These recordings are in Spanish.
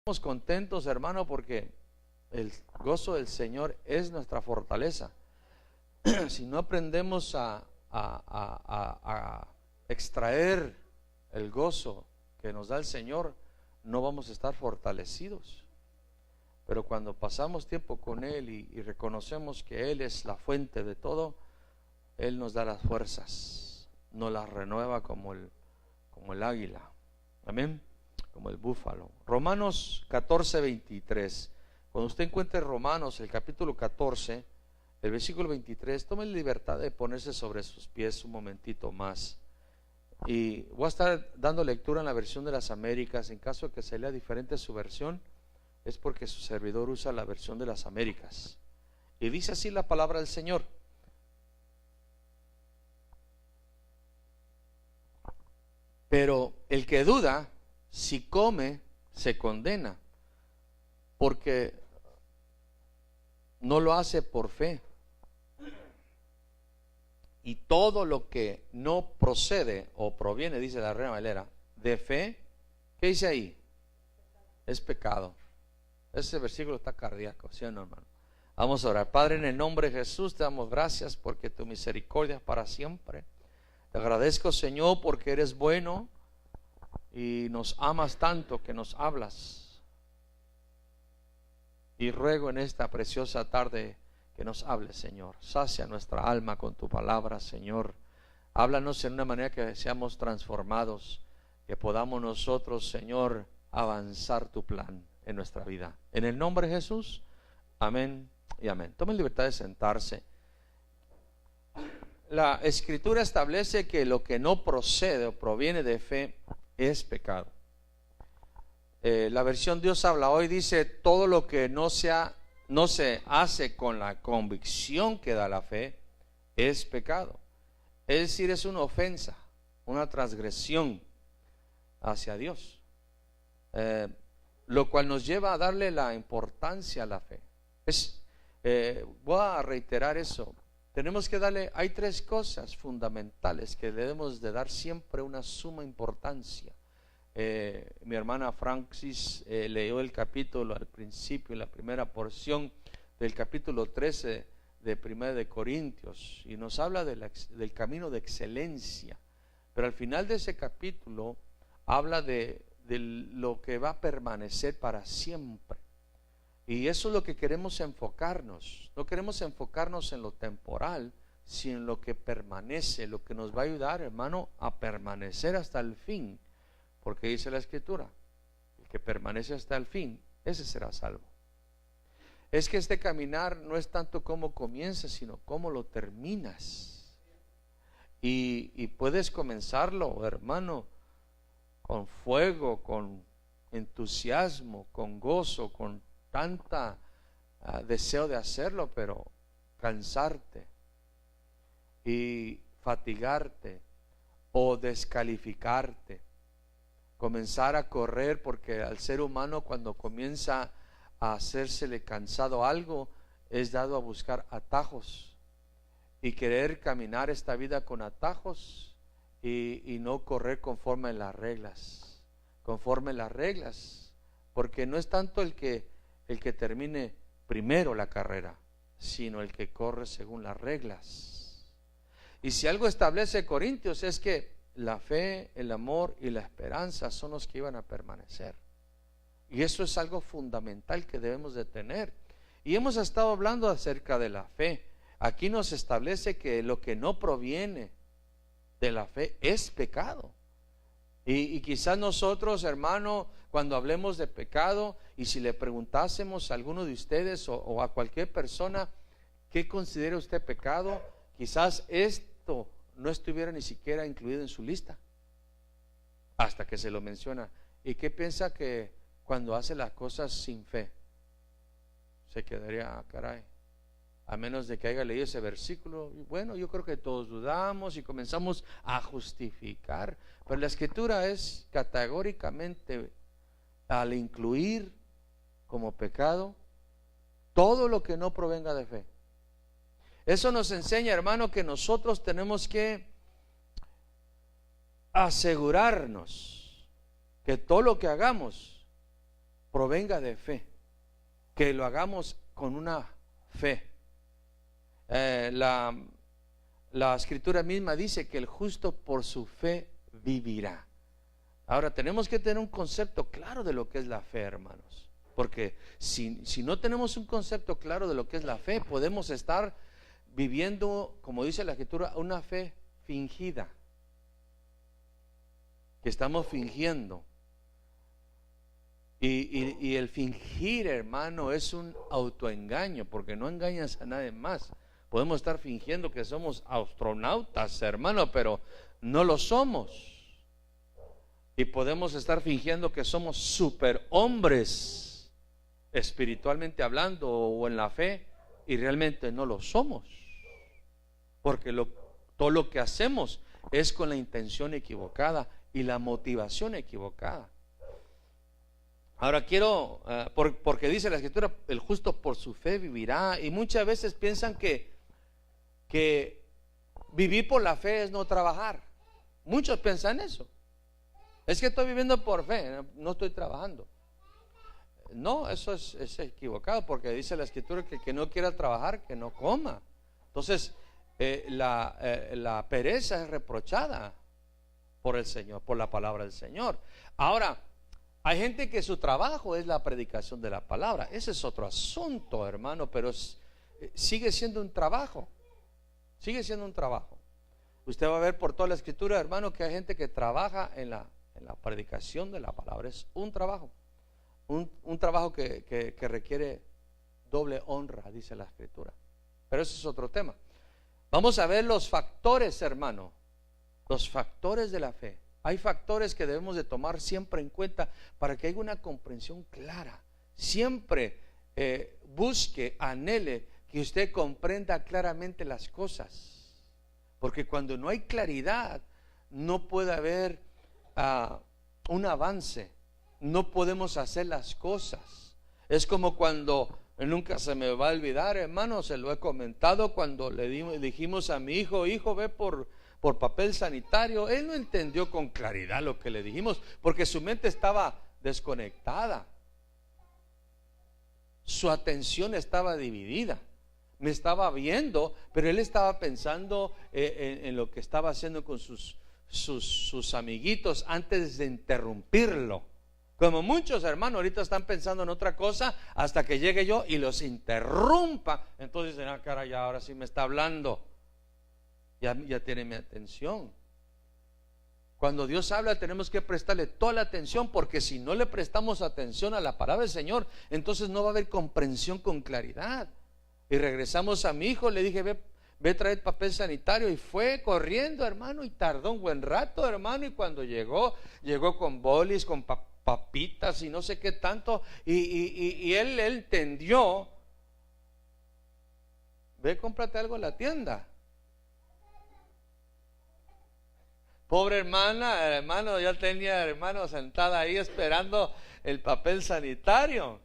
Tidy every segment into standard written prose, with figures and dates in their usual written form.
Estamos contentos, hermano, porque el gozo del Señor es nuestra fortaleza. Si no aprendemos a extraer el gozo que nos da el Señor, no vamos a estar fortalecidos. Pero cuando pasamos tiempo con Él y reconocemos que Él es la fuente de todo, Él nos da las fuerzas, nos las renueva como el águila, amén, como el búfalo. Romanos 14:23. Cuando usted encuentre Romanos, el capítulo 14, el versículo 23, tome la libertad de ponerse sobre sus pies un momentito más. Y voy a estar dando lectura en la versión de las Américas. En caso de que se lea diferente su versión, es porque su servidor usa la versión de las Américas. Y dice así la palabra del Señor: pero el que duda, si come, se condena, porque no lo hace por fe. Y todo lo que no procede o proviene, dice la Reina Valera, de fe, ¿qué dice ahí? Es pecado. Ese versículo está cardíaco, ¿sí o no, hermano? Vamos a orar. Padre, en el nombre de Jesús te damos gracias porque tu misericordia es para siempre. Te agradezco, Señor, porque eres bueno y nos amas tanto que nos hablas. Y ruego en esta preciosa tarde que nos hables, Señor. Sacia nuestra alma con tu palabra, Señor. Háblanos en una manera que seamos transformados, que podamos nosotros, Señor, avanzar tu plan en nuestra vida. En el nombre de Jesús, amén y amén. Tomen libertad de sentarse. La Escritura establece que lo que no procede o proviene de fe es pecado. La versión Dios habla hoy dice: todo lo que no se hace con la convicción que da la fe es pecado. Es decir, es una ofensa, una transgresión hacia Dios, lo cual nos lleva a darle la importancia a la fe. Voy a reiterar eso. Tenemos que darle, hay tres cosas fundamentales que debemos de dar siempre una suma importancia. Mi hermana Francis leyó el capítulo al principio, la primera porción del capítulo 13 de 1 de Corintios, y nos habla del camino de excelencia, pero al final de ese capítulo habla de lo que va a permanecer para siempre. Y eso es lo que queremos enfocarnos. No queremos enfocarnos en lo temporal, sino en lo que permanece, lo que nos va a ayudar, hermano, a permanecer hasta el fin. Porque dice la Escritura: el que permanece hasta el fin, ese será salvo. Es que este caminar no es tanto cómo comienzas, sino cómo lo terminas. Y puedes comenzarlo, hermano, con fuego, con entusiasmo, con gozo, con tanta deseo de hacerlo, pero cansarte y fatigarte o descalificarte, comenzar a correr, porque al ser humano, cuando comienza a hacérsele cansado algo, es dado a buscar atajos y querer caminar esta vida con atajos y no correr conforme las reglas, porque no es tanto el que termine primero la carrera, sino el que corre según las reglas. Y si algo establece Corintios es que la fe, el amor y la esperanza son los que iban a permanecer. Y eso es algo fundamental que debemos de tener. Y hemos estado hablando acerca de la fe. Aquí nos establece que lo que no proviene de la fe es pecado. Y quizás nosotros, hermano, cuando hablemos de pecado, y si le preguntásemos a alguno de ustedes o a cualquier persona, ¿qué considera usted pecado? Quizás esto no estuviera ni siquiera incluido en su lista, hasta que se lo menciona. ¿Y qué piensa que cuando hace las cosas sin fe? Se quedaría, caray, a menos de que haya leído ese versículo. Y bueno, yo creo que todos dudamos y comenzamos a justificar, pero la Escritura es categóricamente, al incluir como pecado todo lo que no provenga de fe. Eso nos enseña, hermano, que nosotros tenemos que asegurarnos que todo lo que hagamos provenga de fe, que lo hagamos con una fe. La escritura misma dice que el justo por su fe vivirá. Ahora tenemos que tener un concepto claro de lo que es la fe, hermanos, porque si no tenemos un concepto claro de lo que es la fe, podemos estar viviendo, como dice la escritura, una fe fingida, que estamos fingiendo. Y el fingir, hermano, es un autoengaño, porque no engañas a nadie más. Podemos estar fingiendo que somos astronautas, hermano, pero no lo somos. Y podemos estar fingiendo que somos superhombres, espiritualmente hablando o en la fe, y realmente no lo somos. Porque todo lo que hacemos es con la intención equivocada y la motivación equivocada. Ahora quiero, porque dice la escritura, el justo por su fe vivirá, y muchas veces piensan que vivir por la fe es no trabajar. Muchos piensan eso. Es que estoy viviendo por fe, no estoy trabajando. No, eso es equivocado, porque dice la escritura que el que no quiera trabajar, que no coma. Entonces, la pereza es reprochada por el Señor, por la palabra del Señor. Ahora, hay gente que su trabajo es la predicación de la palabra. Ese es otro asunto, hermano, pero sigue siendo un trabajo. Sigue siendo un trabajo. Usted va a ver por toda la escritura, hermano, que hay gente que trabaja en la predicación de la palabra. Es un trabajo. Un trabajo que requiere doble honra, dice la escritura. Pero ese es otro tema. Vamos a ver los factores, hermano. Los factores de la fe. Hay factores que debemos de tomar siempre en cuenta para que haya una comprensión clara. Siempre busque, anhele que usted comprenda claramente las cosas. Porque cuando no hay claridad, no puede haber un avance. No podemos hacer las cosas. Es como cuando, nunca se me va a olvidar, hermano, se lo he comentado, cuando le dijimos a mi hijo, ve por papel sanitario. Él no entendió con claridad lo que le dijimos, porque su mente estaba desconectada, su atención estaba dividida. Me estaba viendo, pero él estaba pensando en lo que estaba haciendo con sus amiguitos antes de interrumpirlo. Como muchos hermanos ahorita están pensando en otra cosa hasta que llegue yo y los interrumpa. Entonces dicen, caray, ahora sí me está hablando. Ya tiene mi atención. Cuando Dios habla tenemos que prestarle toda la atención, porque si no le prestamos atención a la palabra del Señor, entonces no va a haber comprensión con claridad. Y regresamos a mi hijo, le dije, ve traer papel sanitario, y fue corriendo, hermano, y tardó un buen rato, hermano, y cuando llegó con bolis, con papitas y no sé qué tanto, y él entendió. Ve, cómprate algo en la tienda. Pobre hermano, ya tenía hermano sentada ahí esperando el papel sanitario.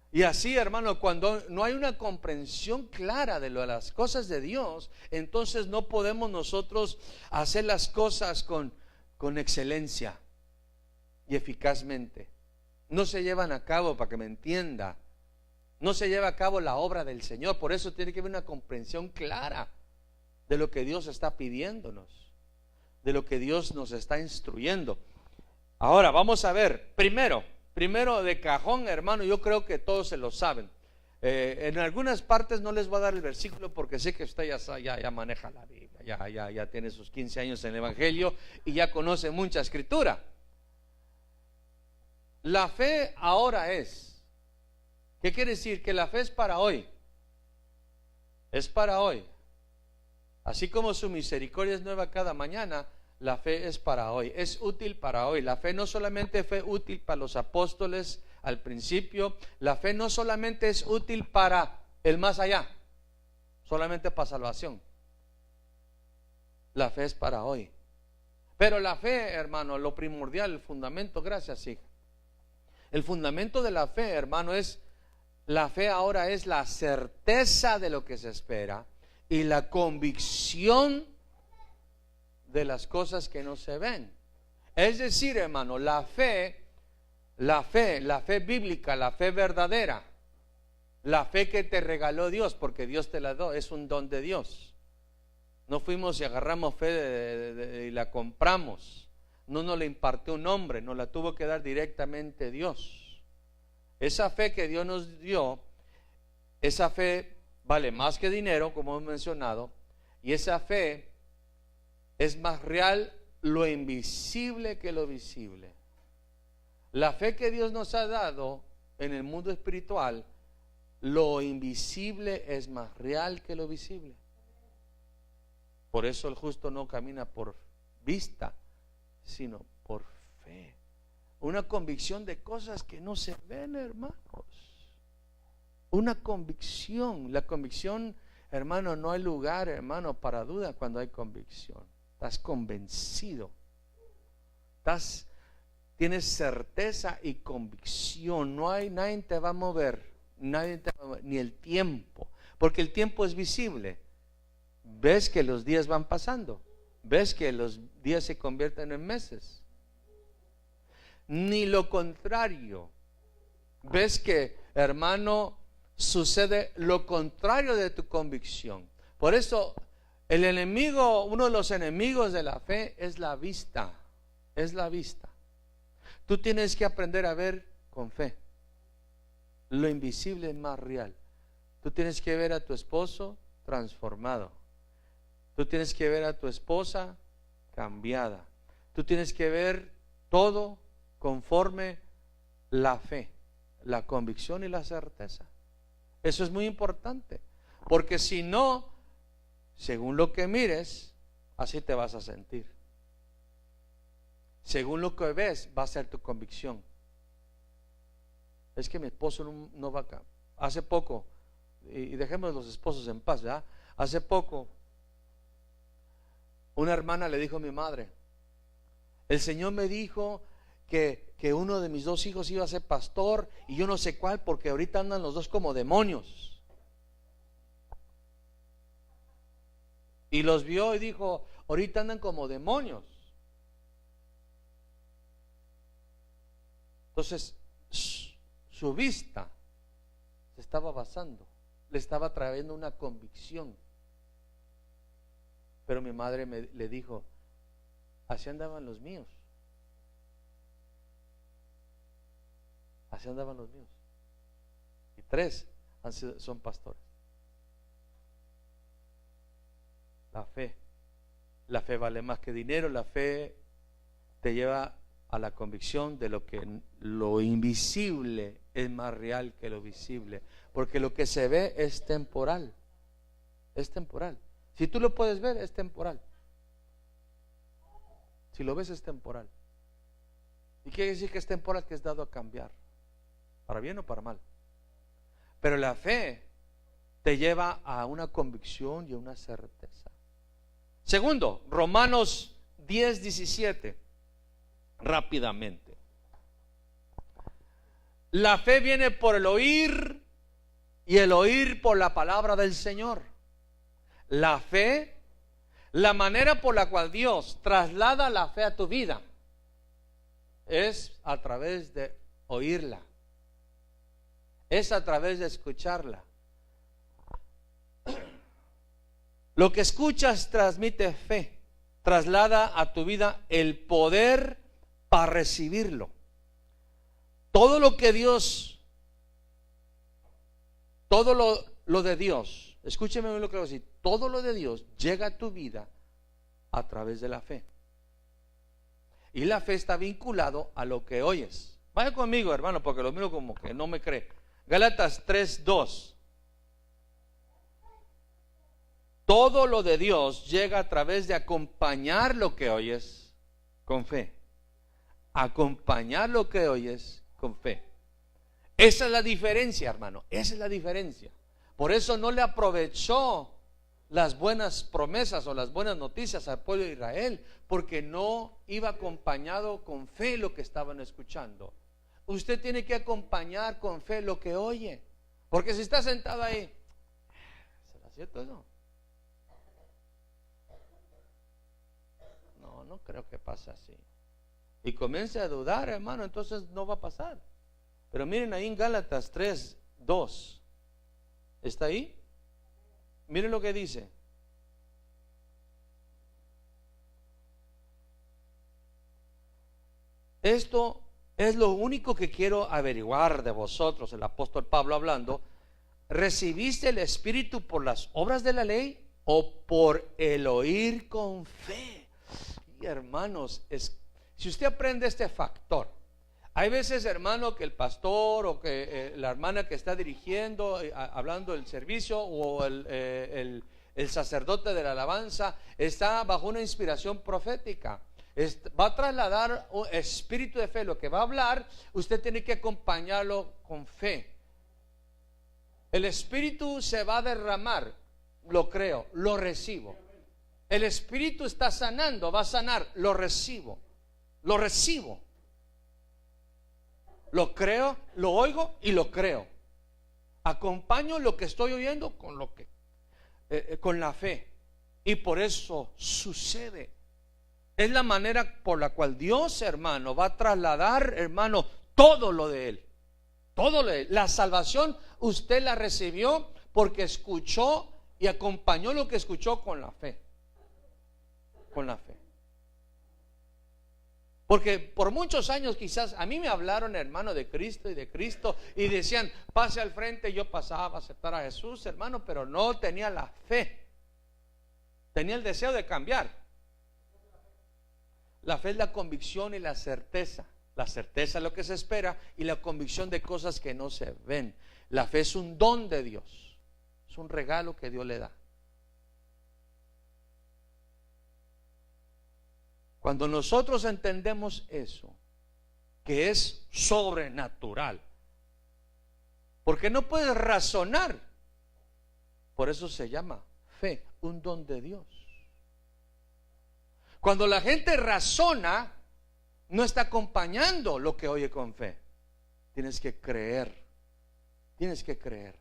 Y así, hermano, cuando no hay una comprensión clara de las cosas de Dios, entonces no podemos nosotros hacer las cosas con excelencia y eficazmente. No se llevan a cabo, para que me entienda, no se lleva a cabo la obra del Señor. Por eso tiene que haber una comprensión clara de lo que Dios está pidiéndonos, de lo que Dios nos está instruyendo. Ahora vamos a ver, primero de cajón, hermano, yo creo que todos se lo saben. En algunas partes no les voy a dar el versículo, porque sé que usted ya maneja la Biblia, ya tiene sus 15 años en el Evangelio y ya conoce mucha escritura. La fe ahora es, ¿qué quiere decir? Que la fe es para hoy. Es para hoy. Así como su misericordia es nueva cada mañana, la fe es para hoy, es útil para hoy. La fe no solamente fue útil para los apóstoles al principio, la fe no solamente es útil para el más allá, solamente para salvación. La fe es para hoy. Pero la fe, hermano, lo primordial, el fundamento, gracias, hija. El fundamento de la fe, hermano, la fe ahora es la certeza de lo que se espera y la convicción de las cosas que no se ven. Es decir, hermano, la fe La fe bíblica, la fe verdadera, la fe que te regaló Dios, porque Dios te la dio, es un don de Dios. No fuimos y agarramos fe y la compramos. No nos la impartió un hombre, nos la tuvo que dar directamente Dios. Esa fe que Dios nos dio, esa fe vale más que dinero, como hemos mencionado, y esa fe es más real lo invisible que lo visible. La fe que Dios nos ha dado en el mundo espiritual, lo invisible es más real que lo visible. Por eso el justo no camina por vista, sino por fe. Una convicción de cosas que no se ven, hermanos. Una convicción. La convicción, hermano, no hay lugar, hermano, para duda cuando hay convicción. Estás convencido. Tienes certeza y convicción. Nadie te va a mover. Ni el tiempo. Porque el tiempo es visible. Ves que los días van pasando. Ves que los días se convierten en meses. Ni lo contrario. Ves que, hermano, sucede lo contrario de tu convicción. Por eso, el enemigo, uno de los enemigos de la fe es la vista. Es la vista. Tú tienes que aprender a ver con fe. Lo invisible es más real. Tú tienes que ver a tu esposo transformado. Tú tienes que ver a tu esposa cambiada. Tú tienes que ver todo conforme la fe, la convicción y la certeza. Eso es muy importante. Porque si no, según lo que mires, así te vas a sentir. Según lo que ves, va a ser tu convicción. Es que mi esposo no va acá. Hace poco, y dejemos los esposos en paz, ¿verdad? Hace poco, una hermana le dijo a mi madre: el Señor me dijo que uno de mis dos hijos iba a ser pastor, y yo no sé cuál, porque ahorita andan los dos como demonios. Y los vio y dijo: ahorita andan como demonios. Entonces, su vista se estaba basando, le estaba trayendo una convicción. Pero mi madre le dijo: así andaban los míos. Así andaban los míos. Y 3 son pastores. La fe vale más que dinero. La fe te lleva a la convicción de lo invisible es más real que lo visible, porque lo que se ve es temporal. Es temporal. Si tú lo puedes ver, es temporal. Si lo ves, es temporal. ¿Y quiere decir que es temporal? Que es dado a cambiar, para bien o para mal. Pero la fe te lleva a una convicción y a una certeza. Segundo, Romanos 10:17. Rápidamente. La fe viene por el oír, y el oír por la palabra del Señor. La fe, la manera por la cual Dios traslada la fe a tu vida, es a través de oírla. Es a través de escucharla. Lo que escuchas transmite fe, traslada a tu vida el poder para recibirlo. Todo lo que Dios, todo lo de Dios, escúcheme lo que voy a decir, todo lo de Dios llega a tu vida a través de la fe. Y la fe está vinculado a lo que oyes. Vaya conmigo, hermano, porque lo miro como que no me cree. Gálatas 3:2. Todo lo de Dios llega a través de acompañar lo que oyes con fe. Acompañar lo que oyes con fe. Esa es la diferencia, hermano. Esa es la diferencia. Por eso no le aprovechó las buenas promesas o las buenas noticias al pueblo de Israel, porque no iba acompañado con fe lo que estaban escuchando. Usted tiene que acompañar con fe lo que oye, porque si está sentado ahí, ¿será cierto eso? No creo que pase así. y comience a dudar, hermano, entonces no va a pasar. Pero miren ahí en Gálatas 3:2. ¿Está ahí? Miren lo que dice. Esto es lo único que quiero averiguar de vosotros, el apóstol Pablo hablando. ¿Recibiste el Espíritu por las obras de la ley o por el oír con fe? Y hermanos, si usted aprende este factor, hay veces, hermano, que el pastor o que la hermana que está dirigiendo, hablando del servicio, o el sacerdote de la alabanza está bajo una inspiración profética. Va a trasladar un espíritu de fe. Lo que va a hablar, usted tiene que acompañarlo con fe. El espíritu se va a derramar, lo creo, lo recibo. El espíritu está sanando, va a sanar, lo recibo. Lo recibo. Lo creo, lo oigo y lo creo. Acompaño lo que estoy oyendo con la fe. Y por eso sucede. Es la manera por la cual Dios, hermano, va a trasladar, hermano, todo lo de Él. Todo lo de Él. La salvación usted la recibió porque escuchó y acompañó lo que escuchó con la fe. Con la fe. Porque por muchos años quizás a mí me hablaron, hermano, de Cristo y decían, pase al frente. Yo pasaba a aceptar a Jesús, hermano, pero no tenía la fe. Tenía el deseo de cambiar. La fe es la convicción y la certeza. La certeza es lo que se espera y la convicción de cosas que no se ven. La fe es un don de Dios. Es un regalo que Dios le da. Cuando nosotros entendemos eso, que es sobrenatural, porque no puedes razonar, por eso se llama fe, un don de Dios. Cuando la gente razona, no está acompañando lo que oye con fe. Tienes que creer, tienes que creer.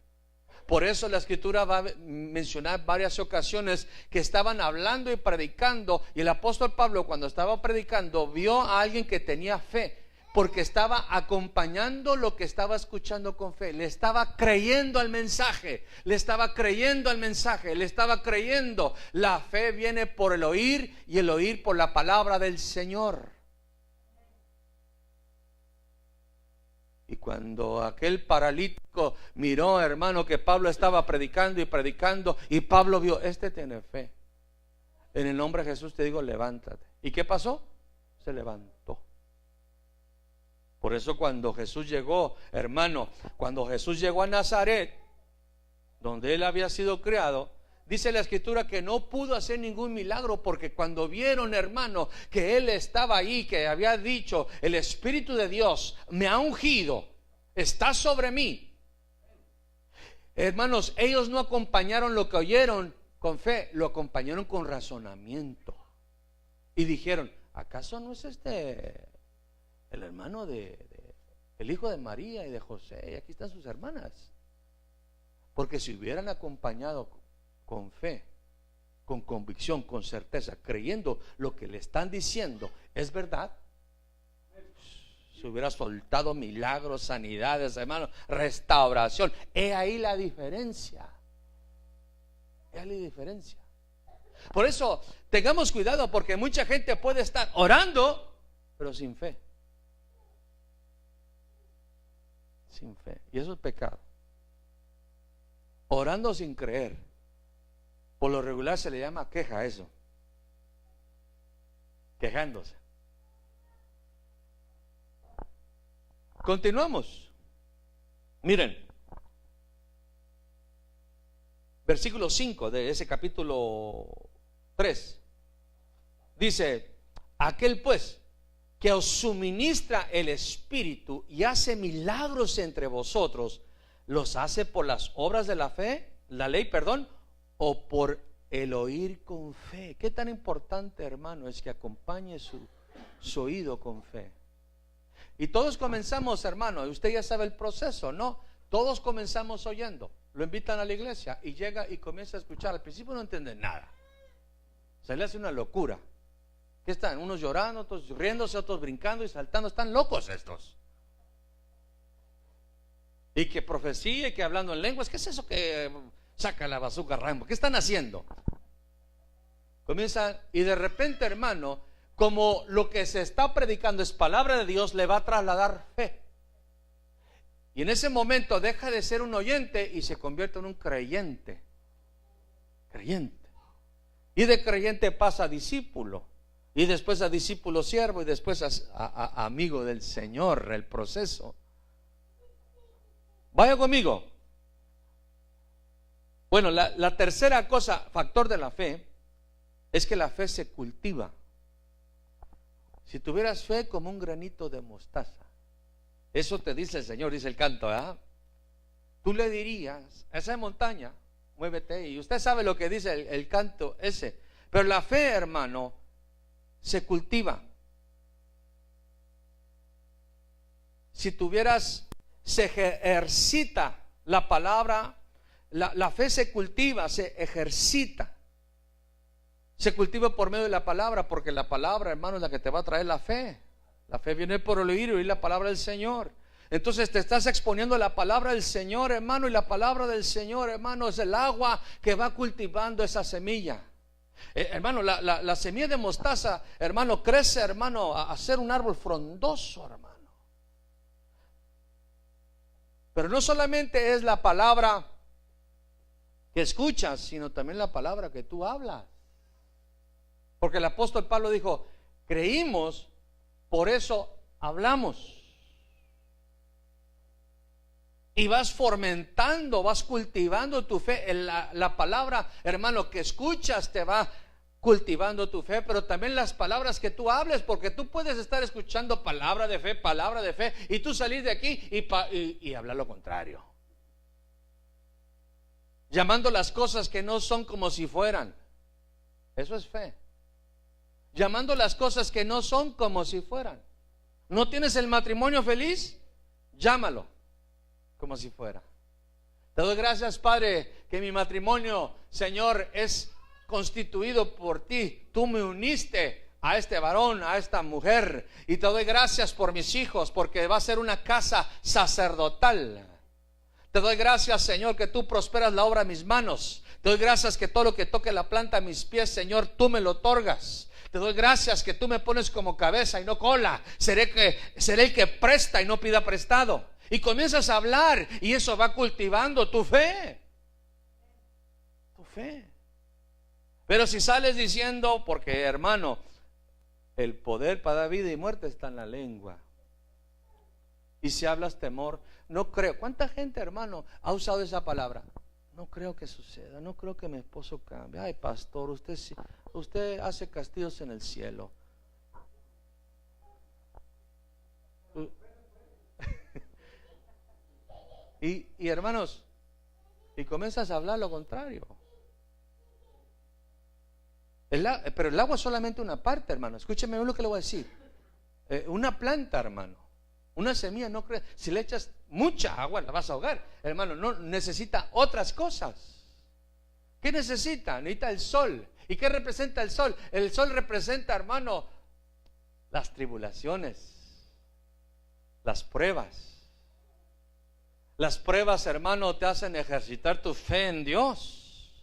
Por eso la Escritura va a mencionar varias ocasiones que estaban hablando y predicando, y el apóstol Pablo, cuando estaba predicando, vio a alguien que tenía fe, porque estaba acompañando lo que estaba escuchando con fe. Le estaba creyendo al mensaje, le estaba creyendo al mensaje, le estaba creyendo. La fe viene por el oír y el oír por la palabra del Señor. Y cuando aquel paralítico miró, hermano, que Pablo estaba predicando y Pablo vio, este tiene fe. En el nombre de Jesús te digo, levántate. ¿Y qué pasó? Se levantó. Por eso cuando Jesús llegó, hermano, cuando Jesús llegó a Nazaret, donde él había sido criado, dice la Escritura que no pudo hacer ningún milagro, porque cuando vieron, hermano, que él estaba ahí, que había dicho, el Espíritu de Dios me ha ungido, está sobre mí. Hermanos, ellos no acompañaron lo que oyeron con fe, lo acompañaron con razonamiento. Y dijeron, ¿acaso no es este el hermano el hijo de María y de José? Y aquí están sus hermanas. Porque si hubieran acompañado con fe, con convicción, con certeza, creyendo lo que le están diciendo es verdad, se hubiera soltado milagros, sanidades, hermano, restauración. He ahí la diferencia. He ahí la diferencia. Por eso tengamos cuidado, porque mucha gente puede estar orando pero sin fe. Sin fe. Y eso es pecado. Orando sin creer. Por lo regular se le llama queja a eso. Quejándose. Continuamos. Miren. Versículo 5 de ese capítulo 3. Dice, aquel pues que os suministra el Espíritu y hace milagros entre vosotros, ¿los hace por las obras de la fe, la ley, perdón, o por el oír con fe? Qué tan importante, hermano, es que acompañe su oído con fe. Y todos comenzamos, hermano, y usted ya sabe el proceso, ¿no? Todos comenzamos oyendo. Lo invitan a la iglesia y llega y comienza a escuchar. Al principio no entiende nada, se le hace una locura. ¿Qué están? Unos llorando, otros riéndose, otros brincando y saltando. Están locos estos. Y que profecía y que hablando en lenguas. ¿Qué es eso que saca la bazooka Rambo? ¿Qué están haciendo? Comienza, y de repente, hermano, como lo que se está predicando es palabra de Dios, le va a trasladar fe. Y en ese momento deja de ser un oyente y se convierte en un creyente. Creyente. Y de creyente pasa a discípulo. Y después a discípulo siervo. Y después a amigo del Señor. El proceso. Vaya conmigo. Bueno, la tercera cosa, factor de la fe, es que la fe se cultiva. Si tuvieras fe como un granito de mostaza, eso te dice el Señor, dice el canto, ¿verdad? Tú le dirías a esa montaña, muévete, y usted sabe lo que dice el canto ese. Pero la fe, hermano, se cultiva. Si tuvieras, se ejercita la palabra, la fe se cultiva, se ejercita. Se cultiva por medio de la palabra, porque la palabra, hermano, es la que te va a traer la fe. La fe viene por el oír la palabra del Señor. Entonces te estás exponiendo a la palabra del Señor, hermano, y la palabra del Señor, hermano, es el agua que va cultivando esa semilla. Hermano, la semilla de mostaza, hermano, crece, hermano, a ser un árbol frondoso, hermano. Pero no solamente es la palabra que escuchas, sino también la palabra que tú hablas. Porque el apóstol Pablo dijo, creímos, por eso hablamos. Y vas fomentando, vas cultivando tu fe. La palabra, hermano, que escuchas te va cultivando tu fe, pero también las palabras que tú hables, porque tú puedes estar escuchando palabra de fe, y tú salir de aquí y hablar lo contrario. Llamando las cosas que no son como si fueran. Eso es fe. Llamando las cosas que no son como si fueran. ¿No tienes el matrimonio feliz? Llámalo como si fuera. Te doy gracias, Padre, que mi matrimonio, Señor, es constituido por ti. Tú me uniste a este varón, a esta mujer, y te doy gracias por mis hijos, porque va a ser una casa sacerdotal. Te doy gracias, Señor, que tú prosperas la obra de mis manos. Te doy gracias que todo lo que toque la planta de mis pies, Señor, tú me lo otorgas. Te doy gracias que tú me pones como cabeza y no cola. Seré el que presta y no pida prestado. Y comienzas a hablar y eso va cultivando tu fe. Tu fe. Pero si sales diciendo, porque hermano, el poder para dar vida y muerte está en la lengua. Y si hablas temor, no creo. ¿Cuánta gente, hermano, ha usado esa palabra? No creo que suceda, no creo que mi esposo cambie. Ay, pastor, usted hace castillos en el cielo. Y hermanos, y comienzas a hablar lo contrario. Pero el agua es solamente una parte, hermano. Escúcheme lo que le voy a decir. Una planta, hermano, una semilla no crece. Si le echas mucha agua la vas a ahogar, hermano. No necesita otras cosas. ¿Qué necesita? Necesita el sol. ¿Y qué representa el sol? El sol representa, hermano, las tribulaciones, las pruebas. Las pruebas, hermano, te hacen ejercitar tu fe en Dios.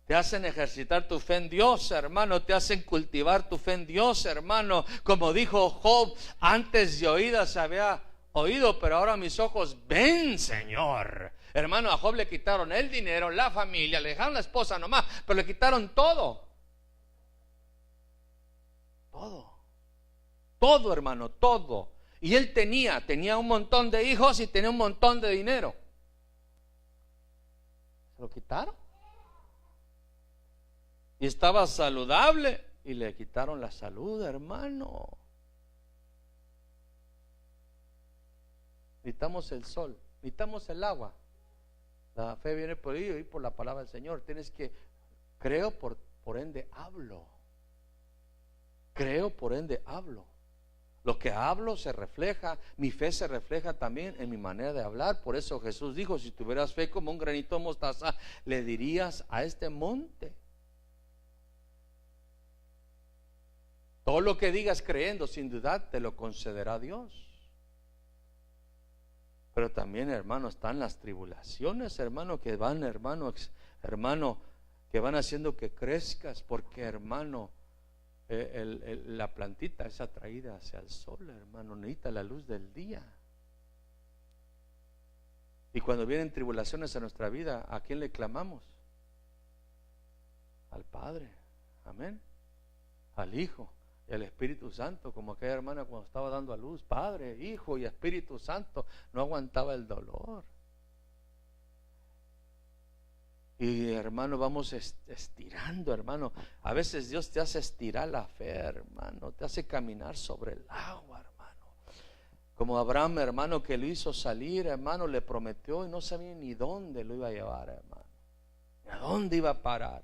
Te hacen ejercitar tu fe en Dios, hermano. Te hacen cultivar tu fe en Dios, hermano. Como dijo Job, antes de oídas había oído, pero ahora mis ojos ven, Señor. Hermano, a Job le quitaron el dinero, la familia, le dejaron la esposa nomás, pero le quitaron todo. Todo, hermano, todo. Y él tenía un montón de hijos y tenía un montón de dinero. ¿Se lo quitaron? Y estaba saludable y le quitaron la salud, hermano. Necesitamos el sol, necesitamos el agua. La fe viene por ello y por la palabra del Señor. Tienes que, creo, por ende hablo. Creo, por ende hablo. Lo que hablo se refleja, mi fe se refleja también en mi manera de hablar. Por eso Jesús dijo, si tuvieras fe como un granito de mostaza, le dirías a este monte. Todo lo que digas creyendo, sin duda, te lo concederá Dios. Pero también, hermano, están las tribulaciones, hermano, que van, hermano, que van haciendo que crezcas, porque, hermano, la plantita es atraída hacia el sol, hermano, necesita la luz del día. Y cuando vienen tribulaciones a nuestra vida, ¿a quién le clamamos? Al Padre, amén, al Hijo y al Espíritu Santo, como aquella hermana cuando estaba dando a luz, Padre, Hijo y Espíritu Santo, no aguantaba el dolor. Y hermano, vamos estirando, hermano. A veces Dios te hace estirar la fe, hermano, te hace caminar sobre el agua, hermano. Como Abraham, hermano, que lo hizo salir, hermano, le prometió y no sabía ni dónde lo iba a llevar, hermano, ni a dónde iba a parar.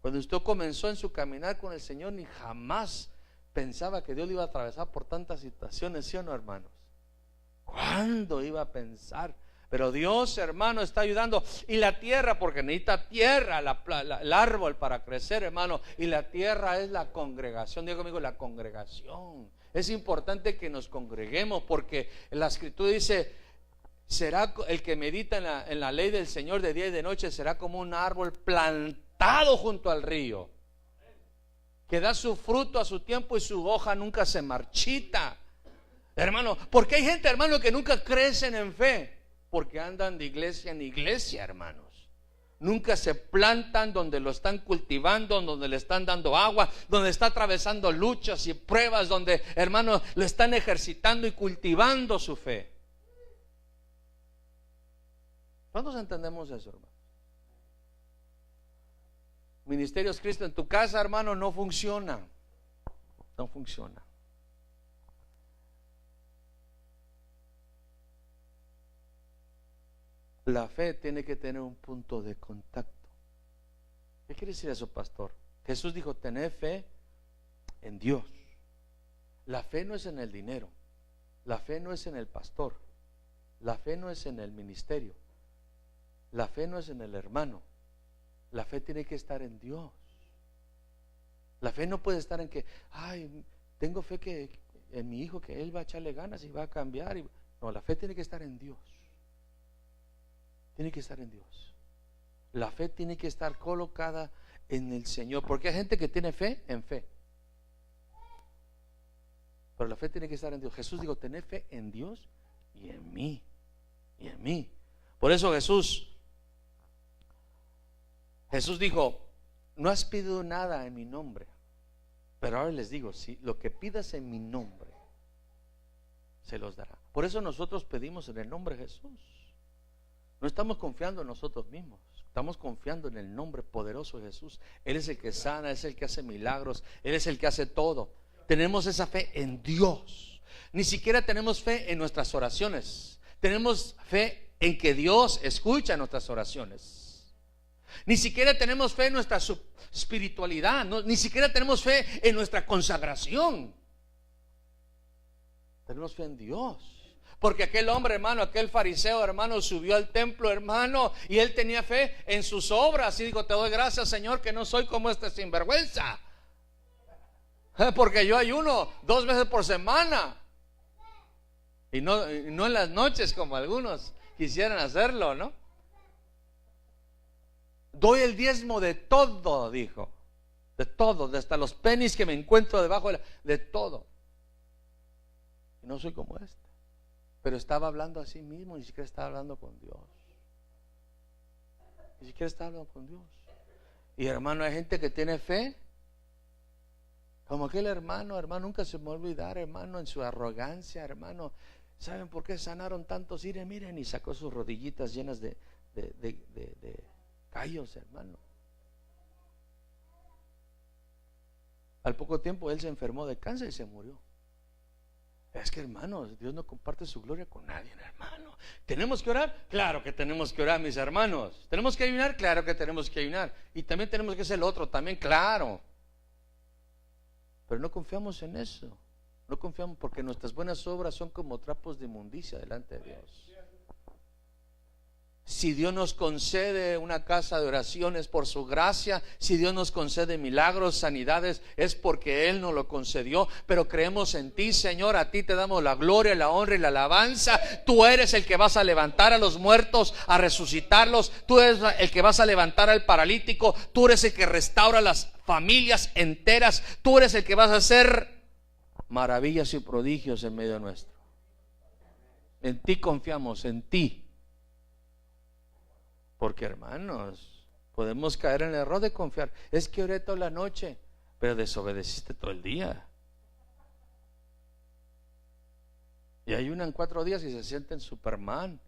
Cuando usted comenzó en su caminar con el Señor, ni jamás pensaba que Dios le iba a atravesar por tantas situaciones, ¿sí o no, hermanos? ¿Cuándo iba a pensar? Pero Dios, hermano, está ayudando. Y la tierra, porque necesita tierra el árbol para crecer, hermano. Y la tierra es la congregación. Diga conmigo, la congregación. Es importante que nos congreguemos, porque la Escritura dice: será el que medita en la ley del Señor de día y de noche, será como un árbol plantado junto al río, que da su fruto a su tiempo y su hoja nunca se marchita. Hermano, porque hay gente, hermano, que nunca crecen en fe, porque andan de iglesia en iglesia, hermanos. Nunca se plantan donde lo están cultivando, donde le están dando agua, donde está atravesando luchas y pruebas, donde, hermanos, lo están ejercitando y cultivando su fe. ¿Cuántos entendemos eso, hermano? Ministerios Cristo en tu casa, hermano, no funciona. No funciona. La fe tiene que tener un punto de contacto. ¿Qué quiere decir eso, pastor? Jesús dijo: tened fe en Dios. La fe no es en el dinero. La fe no es en el pastor. La fe no es en el ministerio. La fe no es en el hermano. La fe tiene que estar en Dios. La fe no puede estar en que, ay, tengo fe que en mi hijo, que él va a echarle ganas y va a cambiar. No, la fe tiene que estar en Dios. Tiene que estar en Dios. La fe tiene que estar colocada en el Señor, porque hay gente que tiene fe en fe, pero la fe tiene que estar en Dios. Jesús dijo: tened fe en Dios y en mí. Y en mí. Por eso Jesús dijo: no has pedido nada en mi nombre, pero ahora les digo, si lo que pidas en mi nombre, se los dará. Por eso nosotros pedimos en el nombre de Jesús. No estamos confiando en nosotros mismos, estamos confiando en el nombre poderoso de Jesús. Él es el que sana, es el que hace milagros, Él es el que hace todo. Tenemos esa fe en Dios. Ni siquiera tenemos fe en nuestras oraciones. Tenemos fe en que Dios escucha nuestras oraciones. Ni siquiera tenemos fe en nuestra espiritualidad, ni siquiera tenemos fe en nuestra consagración. Tenemos fe en Dios. Porque aquel hombre, hermano, aquel fariseo, hermano, subió al templo, hermano, y él tenía fe en sus obras. Y dijo: te doy gracias, Señor, que no soy como este sinvergüenza, porque yo ayuno 2 veces por semana, y no en las noches como algunos quisieran hacerlo, ¿no? Doy el diezmo de todo, dijo. De todo, de hasta los pennies que me encuentro debajo de todo. Y no soy como este. Pero estaba hablando a sí mismo, ni siquiera estaba hablando con Dios. Ni siquiera estaba hablando con Dios. Y hermano, hay gente que tiene fe, como aquel hermano, nunca se me va a olvidar, hermano, en su arrogancia, hermano. ¿Saben por qué sanaron tantos? Miren, y sacó sus rodillitas llenas de callos, hermano. Al poco tiempo él se enfermó de cáncer y se murió. Es que, hermanos, Dios no comparte su gloria con nadie, hermano. ¿Tenemos que orar? Claro que tenemos que orar, mis hermanos. ¿Tenemos que ayunar? Claro que tenemos que ayunar. Y también tenemos que hacer el otro, también, claro. Pero no confiamos en eso. No confiamos, porque nuestras buenas obras son como trapos de inmundicia delante de Dios. si Dios nos concede una casa de oraciones por su gracia, si Dios nos concede milagros, sanidades, es porque Él nos lo concedió. Pero creemos en ti, Señor, a ti te damos la gloria, la honra y la alabanza. Tú eres el que vas a levantar a los muertos, a resucitarlos. Tú eres el que vas a levantar al paralítico. Tú eres el que restaura las familias enteras. Tú eres el que vas a hacer maravillas y prodigios en medio nuestro. En ti confiamos, en ti. Porque, hermanos, podemos caer en el error de confiar. Es que oré toda la noche, pero desobedeciste todo el día. Y ayunan 4 días y se sienten Superman.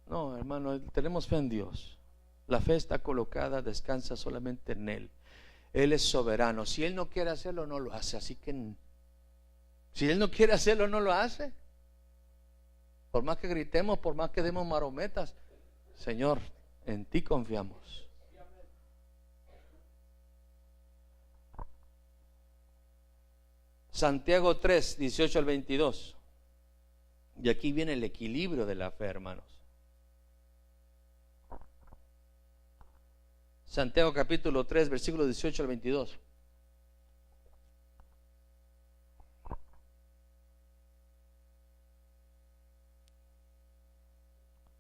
No, hermano, tenemos fe en Dios. La fe está colocada, descansa solamente en Él. Él es soberano. Si Él no quiere hacerlo, no lo hace. Así que, si Él no quiere hacerlo, no lo hace. Por más que gritemos, por más que demos marometas, Señor, en ti confiamos. Santiago 3, 18 al 22. Y aquí viene el equilibrio de la fe, hermanos. Santiago capítulo 3, versículo 18 al 22.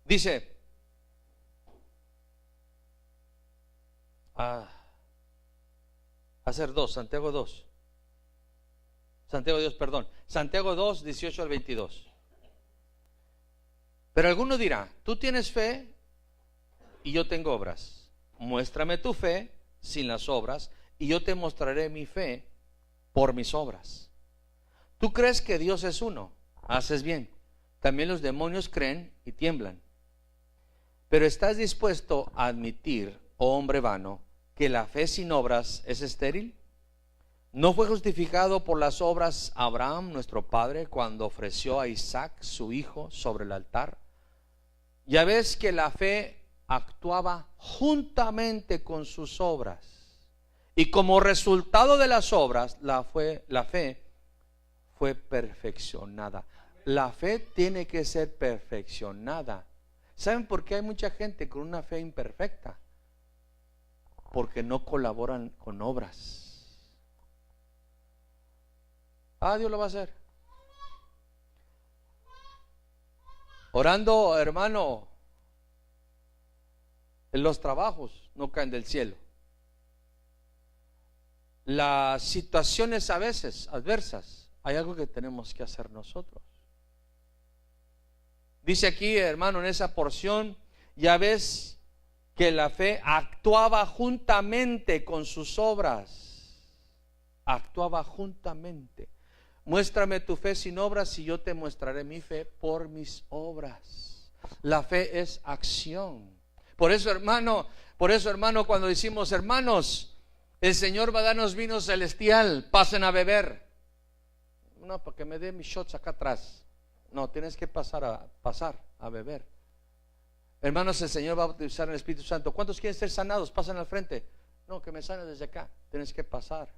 Dice, hacer 2, Santiago 2. Santiago 2, 18 al 22. Pero alguno dirá, tú tienes fe y yo tengo obras. Muéstrame tu fe sin las obras y yo te mostraré mi fe por mis obras. Tú crees que Dios es uno, haces bien. También los demonios creen y tiemblan. Pero ¿estás dispuesto a admitir, oh hombre vano, que la fe sin obras es estéril? ¿No fue justificado por las obras Abraham, nuestro padre, cuando ofreció a Isaac, su hijo, sobre el altar? Ya ves que la fe actuaba juntamente con sus obras. Y como resultado de las obras, la fe fue perfeccionada. La fe tiene que ser perfeccionada. ¿Saben por qué hay mucha gente con una fe imperfecta? Porque no colaboran con obras. Dios lo va a hacer. Orando, hermano, en los trabajos no caen del cielo. Las situaciones a veces adversas, hay algo que tenemos que hacer nosotros. Dice aquí, hermano, en esa porción, ya ves que la fe actuaba juntamente con sus obras. Actuaba juntamente. Muéstrame tu fe sin obras y yo te mostraré mi fe por mis obras. La fe es acción. Por eso, hermano, cuando decimos, hermanos, el Señor va a darnos vino celestial, pasen a beber. No, para que me dé mis shots acá atrás. No, tienes que pasar a beber. Hermanos, el Señor va a utilizar el Espíritu Santo. ¿Cuántos quieren ser sanados? Pasan al frente. No, que me sane desde acá. Tienes que pasar.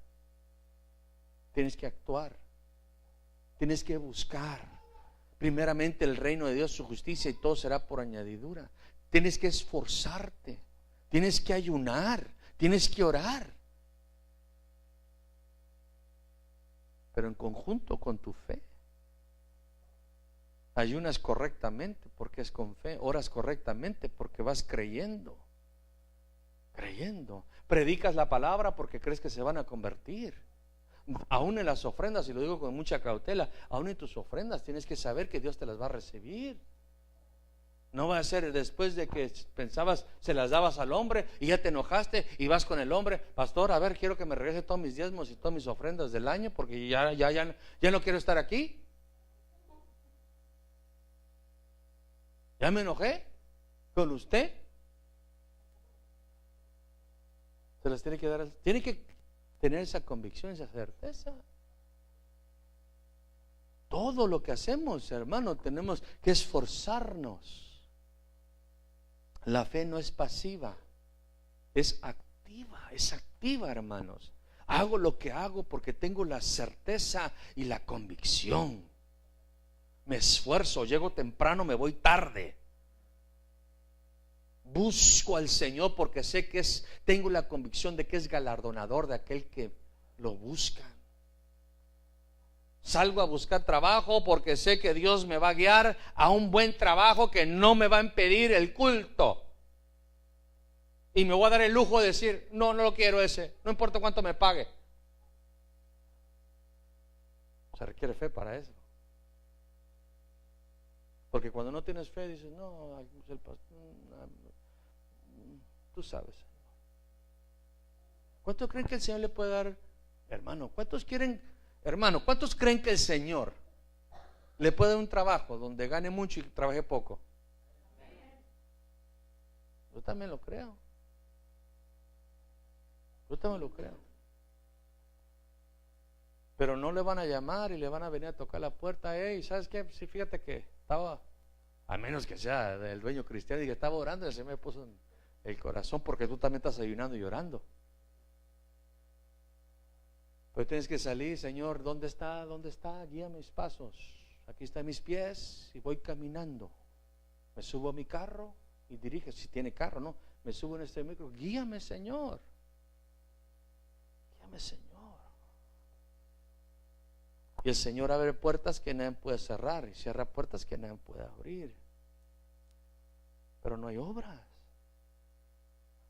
Tienes que actuar. Tienes que buscar primeramente el reino de Dios, su justicia, y todo será por añadidura. Tienes que esforzarte. Tienes que ayunar. Tienes que orar. Pero en conjunto con tu fe. Ayunas correctamente porque es con fe. Oras correctamente porque vas creyendo. Predicas la palabra porque crees que se van a convertir. Aún en las ofrendas, y lo digo con mucha cautela, aún en tus ofrendas tienes que saber que Dios te las va a recibir. No va a ser después de que pensabas se las dabas al hombre y ya te enojaste y vas con el hombre, pastor, a ver, quiero que me regrese todos mis diezmos y todas mis ofrendas del año porque ya no quiero estar aquí. Ya me enojé con usted. Se las tiene que dar. Tiene que tener esa convicción, esa certeza. Todo lo que hacemos, hermano, tenemos que esforzarnos. La fe no es pasiva, es activa, hermanos. Hago lo que hago porque tengo la certeza y la convicción. Me esfuerzo, llego temprano, me voy tarde. busco al Señor porque sé que tengo la convicción de que es galardonador de aquel que lo busca. Salgo a buscar trabajo porque sé que Dios me va a guiar a un buen trabajo que no me va a impedir el culto. Y me voy a dar el lujo de decir, no, no lo quiero ese, no importa cuánto me pague. Se requiere fe para eso. Porque cuando no tienes fe dices, no, el pastor, tú sabes. ¿Cuántos creen que el Señor le puede dar? Hermano, ¿cuántos creen que el Señor le puede dar un trabajo donde gane mucho y trabaje poco? Yo también lo creo. Yo también lo creo. Pero no le van a llamar y le van a venir a tocar la puerta. Hey, ¿sabes qué? Sí, fíjate que estaba, a menos que sea del dueño cristiano, y que estaba orando y se me puso en el corazón porque tú también estás ayunando y llorando. Pero tienes que salir, Señor, ¿dónde está? ¿Dónde está? Guía mis pasos. Aquí están mis pies y voy caminando. Me subo a mi carro y dirige, si tiene carro, no. Me subo en este micro. Guíame, Señor. Guíame, Señor. Y el Señor abre puertas que nadie puede cerrar y cierra puertas que nadie puede abrir. Pero no hay obras.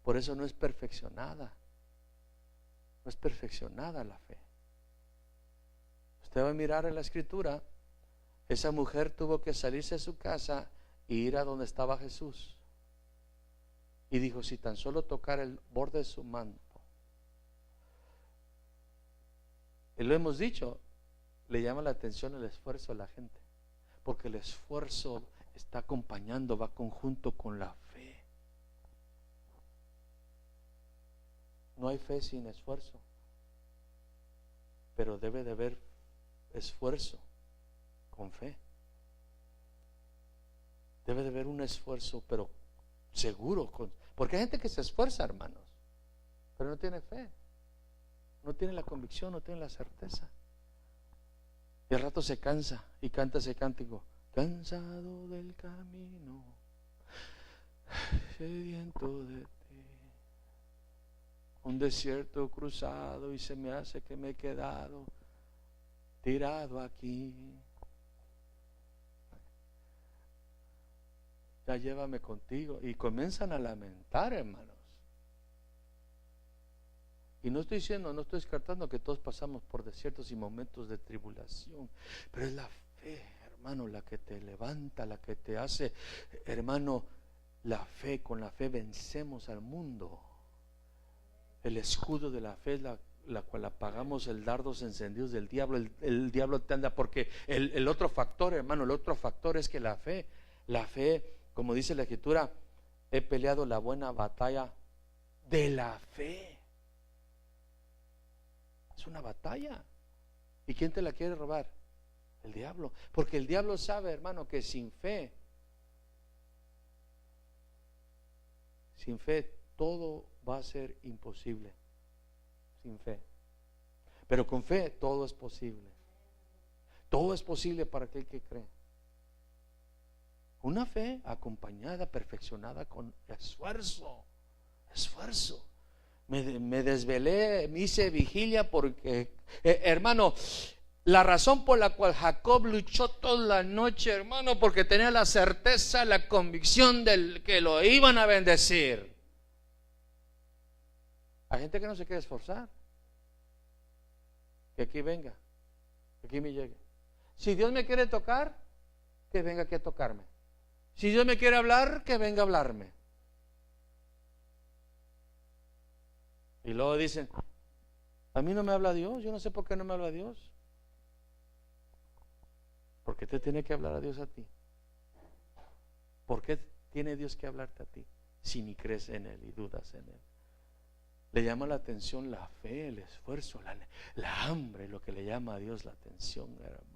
Por eso no es perfeccionada. No es perfeccionada la fe. Usted va a mirar en la escritura, esa mujer tuvo que salirse de su casa e ir a donde estaba Jesús. Y dijo, si tan solo tocar el borde de su manto. Y lo hemos dicho, le llama la atención el esfuerzo de la gente, porque el esfuerzo está acompañando, va conjunto con la fe. No hay fe sin esfuerzo, pero debe de haber esfuerzo con fe. Debe de haber un esfuerzo, pero seguro, porque hay gente que se esfuerza, hermanos, pero no tiene fe, no tiene la convicción, no tiene la certeza. Y al rato se cansa y canta ese cántico, cansado del camino, sediento de ti, un desierto cruzado y se me hace que me he quedado tirado aquí. Ya llévame contigo. Y comienzan a lamentar, hermanos. Y no estoy descartando que todos pasamos por desiertos y momentos de tribulación, pero es la fe, hermano, la que te levanta, la que te hace, hermano, la fe, con la fe vencemos al mundo. El escudo de la fe es la cual apagamos el dardos encendidos del diablo. El diablo te anda, porque el otro factor, hermano, el otro factor es que la fe, como dice la Escritura, he peleado la buena batalla de la fe. Es una batalla. ¿Y quién te la quiere robar? El diablo. Porque el diablo sabe, hermano, que sin fe todo va a ser imposible. Sin fe. Pero con fe todo es posible. Todo es posible para aquel que cree. Una fe acompañada, perfeccionada con esfuerzo. Esfuerzo. Me desvelé, me hice vigilia porque, hermano, la razón por la cual Jacob luchó toda la noche, hermano, porque tenía la certeza, la convicción de que lo iban a bendecir. Hay gente que no se quiere esforzar. Que aquí venga, que aquí me llegue. Si Dios me quiere tocar, que venga aquí a tocarme. Si Dios me quiere hablar, que venga a hablarme. Y luego dicen, a mí no me habla Dios, yo no sé por qué no me habla Dios. ¿Por qué te tiene que hablar a Dios a ti? ¿Por qué tiene Dios que hablarte a ti si ni crees en Él y dudas en Él? Le llama la atención la fe, el esfuerzo, la hambre, lo que le llama a Dios la atención, hermano.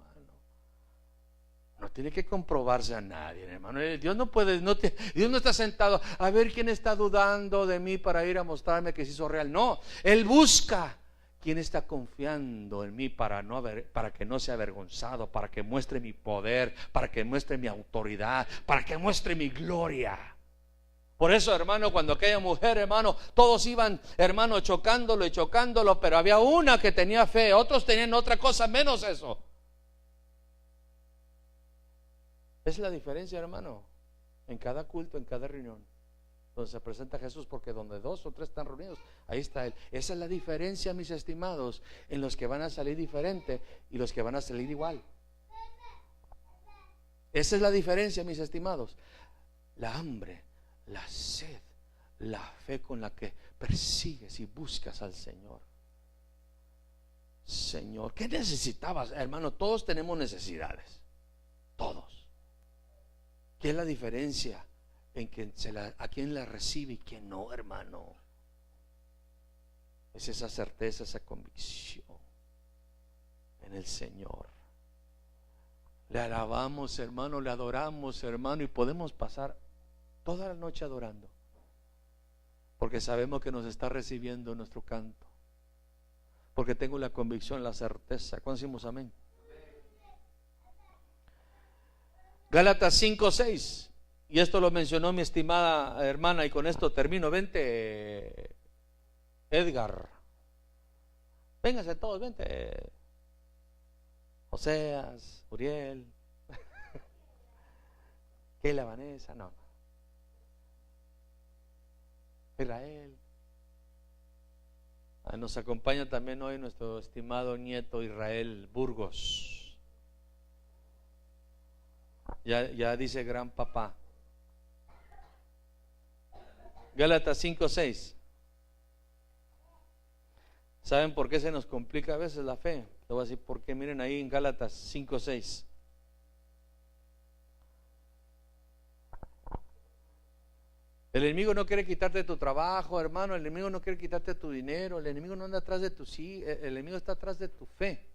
No tiene que comprobarse a nadie, hermano. Dios no puede, Dios no está sentado a ver quién está dudando de mí para ir a mostrarme que se hizo real. No, Él busca quién está confiando en mí para que no sea avergonzado, para que muestre mi poder, para que muestre mi autoridad, para que muestre mi gloria. Por eso, hermano, cuando aquella mujer, hermano, todos iban, hermano, chocándolo y chocándolo, pero había una que tenía fe, otros tenían otra cosa menos eso. Es la diferencia, hermano, en cada culto, en cada reunión, donde se presenta Jesús, porque donde 2 o 3 están reunidos, ahí está Él. Esa es la diferencia, mis estimados, en los que van a salir diferente y los que van a salir igual. Esa es la diferencia, mis estimados. La hambre, la sed, la fe con la que persigues y buscas al Señor. Señor, ¿qué necesitabas, hermano? Todos tenemos necesidades, todos. ¿Qué es la diferencia en que a quien la recibe y quien no, hermano? Es esa certeza, esa convicción en el Señor. Le alabamos, hermano, le adoramos, hermano, y podemos pasar toda la noche adorando, porque sabemos que nos está recibiendo nuestro canto, porque tengo la convicción, la certeza. ¿Cuándo decimos amén? Gálatas 5:6, y esto lo mencionó mi estimada hermana, y con esto termino. Vente, Edgar, véngase todos, vente, Oseas, Uriel, Keila, Vanessa, no, Israel. Nos acompaña también hoy nuestro estimado nieto Israel Burgos. Ya dice gran papá. Gálatas 5:6. ¿Saben por qué se nos complica a veces la fe? Te voy a decir por qué. Miren ahí en Gálatas 5:6. El enemigo no quiere quitarte tu trabajo, hermano. El enemigo no quiere quitarte tu dinero. El enemigo no anda atrás de tu sí. El enemigo está atrás de tu fe,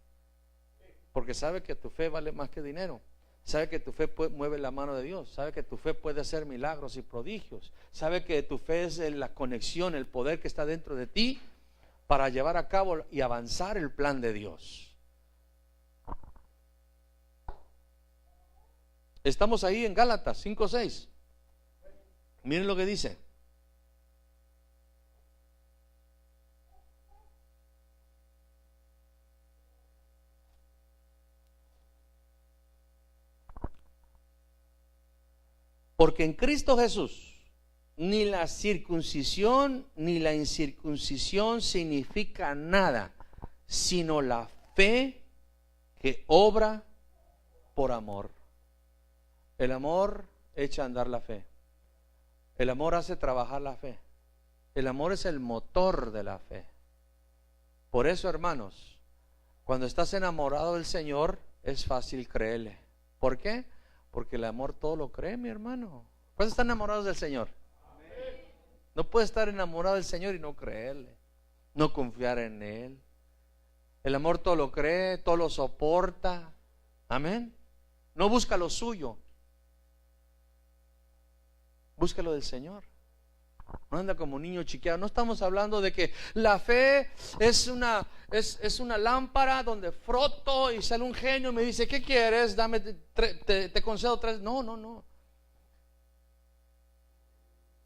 porque sabe que tu fe vale más que dinero. Sabe que tu fe mueve la mano de Dios. Sabe que tu fe puede hacer milagros y prodigios. Sabe que tu fe es la conexión, el poder que está dentro de ti para llevar a cabo y avanzar el plan de Dios. Estamos ahí en Gálatas 5:6. Miren lo que dice. Porque en Cristo Jesús ni la circuncisión ni la incircuncisión significa nada, sino la fe que obra por amor. El amor echa a andar la fe. El amor hace trabajar la fe. El amor es el motor de la fe. Por eso, hermanos, cuando estás enamorado del Señor, es fácil creerle. ¿Por qué? Porque el amor todo lo cree, mi hermano. ¿Cuántos están enamorados del Señor? Amén. No puedes estar enamorado del Señor y no creerle, no confiar en Él. El amor todo lo cree, todo lo soporta. Amén. No busca lo suyo, busca lo del Señor. No anda como niño chiqueado. No estamos hablando de que la fe es una lámpara donde froto y sale un genio y me dice, ¿qué quieres? Dame, te concedo 3. No.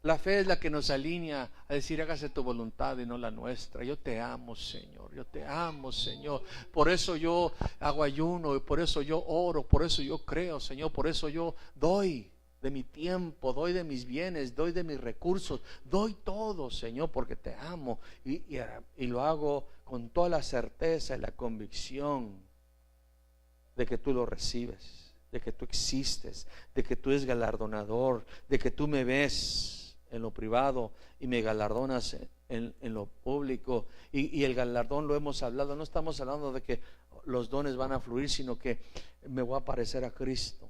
La fe es la que nos alinea a decir, hágase tu voluntad y no la nuestra. Yo te amo, Señor, yo te amo, Señor. Por eso yo hago ayuno, y por eso yo oro, por eso yo creo, Señor. Por eso yo doy de mi tiempo, doy de mis bienes, doy de mis recursos, doy todo, Señor, porque te amo. Y lo hago con toda la certeza y la convicción de que tú lo recibes, de que tú existes, de que tú eres galardonador, de que tú me ves en lo privado y me galardonas en lo público. Y el galardón lo hemos hablado. No estamos hablando de que los dones van a fluir, sino que me voy a parecer a Cristo.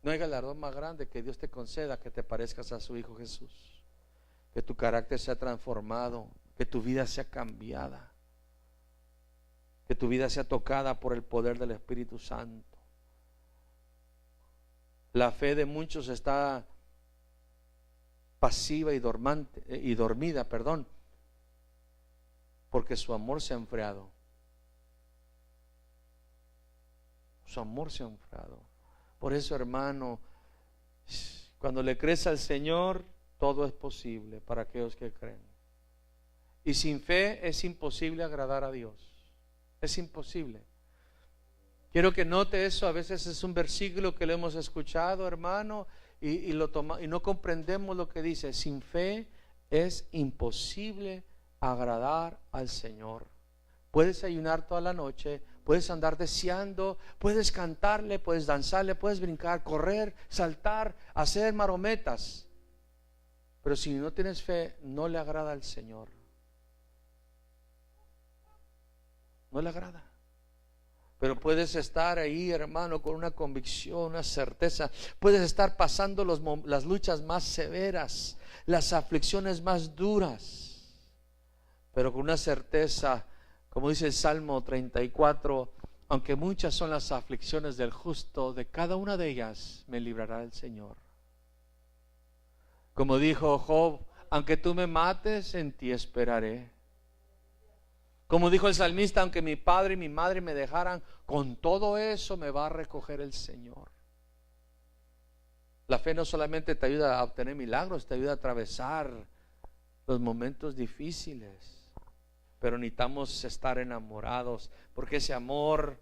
No hay galardón más grande que Dios te conceda que te parezcas a su Hijo Jesús, que tu carácter sea transformado, que tu vida sea cambiada, que tu vida sea tocada por el poder del Espíritu Santo. La fe de muchos está pasiva y dormida, porque su amor se ha enfriado. Su amor se ha enfriado. Por eso, hermano, Cuando le crees al Señor, todo es posible para aquellos que creen. Y sin fe es imposible agradar a Dios. Es imposible. Quiero que note eso. A veces es un versículo que lo hemos escuchado, hermano, y no comprendemos lo que dice. Sin fe es imposible agradar al Señor. Puedes ayunar toda la noche, puedes andar deseando, puedes cantarle, puedes danzarle, puedes brincar, correr, saltar, hacer marometas. Pero si no tienes fe, no le agrada al Señor. No le agrada. Pero puedes estar ahí, hermano, con una convicción, una certeza. Puedes estar pasando las luchas más severas, las aflicciones más duras, pero con una certeza, como dice el Salmo 34, aunque muchas son las aflicciones del justo, de cada una de ellas me librará el Señor. Como dijo Job, aunque tú me mates, en ti esperaré. Como dijo el salmista, aunque mi padre y mi madre me dejaran, con todo eso me va a recoger el Señor. La fe no solamente te ayuda a obtener milagros, te ayuda a atravesar los momentos difíciles, pero necesitamos estar enamorados, porque ese amor